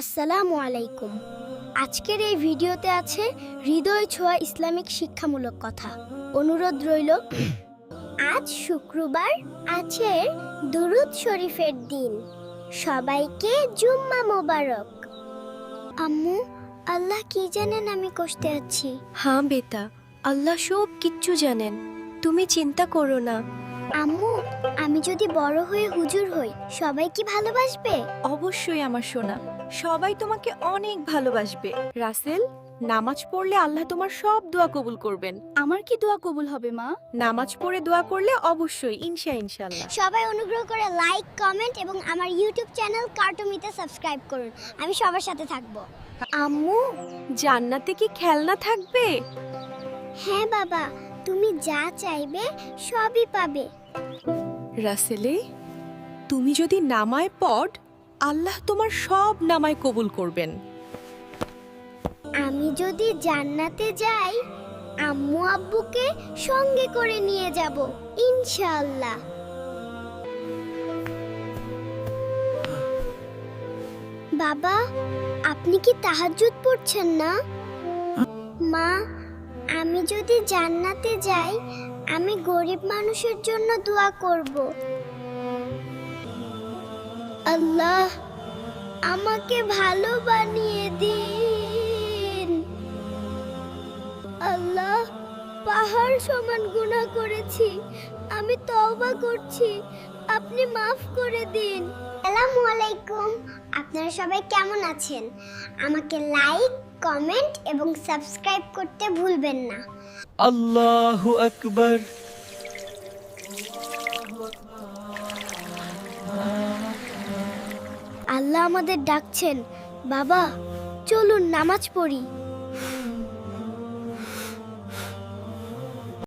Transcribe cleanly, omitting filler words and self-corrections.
আসসালামু আলাইকুম। আজকের এই ভিডিওতে আছে হৃদয় ছোঁয়া ইসলামিক শিক্ষামূলক কথা। অনুরোধ রইল। আজ শুক্রবার, আছে দুরুদ শরীফের দিন। সবাইকে জুম্মা মোবারক। আম্মু, আল্লাহ কি জানেন আমি কষ্টে আছি। হ্যাঁ বেটা, আল্লাহ সব কিচ্ছু জানেন, তুমি চিন্তা করো না। আম্মু, আমি যদি বড় হয়ে হুজুর হই, সবাই কি ভালোবাসবে? অবশ্যই আমার সোনা, সবাই তোমাকে অনেক ভালোবাসবে। রাসেল, নামাজ পড়লে আল্লাহ তোমার সব দোয়া কবুল করবেন। আমার কি দোয়া কবুল হবে মা? নামাজ পড়ে দোয়া করলে অবশ্যই ইনশাআল্লাহ। সবাই অনুগ্রহ করে লাইক, কমেন্ট এবং আমার ইউটিউব চ্যানেল কার্টুমিতে সাবস্ক্রাইব করুন। আমি সবার সাথে থাকব। আম্মু, জান্নাতে কি খেলনা থাকবে? হ্যাঁ বাবা, তুমি যা চাইবে সবই পাবে। রাসেলে, তুমি যদি নামায় পড়, আল্লাহ তোমার সব নামায় কবুল করবেন। আমি যদি জান্নাতে যাই, আম্মু আব্বুকে সঙ্গে করে নিয়ে যাব ইনশাআল্লাহ। বাবা, আপনি কি তাহাজ্জুদ পড়ছেন না? মা, আমি যদি জান্নাতে যাই, আমি গরিব মানুষের জন্য দোয়া করব। আল্লাহ, আমাকে ভালো বানিয়ে দিন। আল্লাহ, পাহাড় সমান গুনাহ করেছি, আমি তওবা করছি, আপনি মাফ করে দিন। আসসালামু আলাইকুম। আপনারা সবাই কেমন আছেন? আমাকে লাইক, কমেন্ট এবং সাবস্ক্রাইব করতে ভুলবেন না। আল্লাহু আকবার। আল্লাহ আমাদের ডাকছেন। বাবা, চলুন নামাজ পড়ি।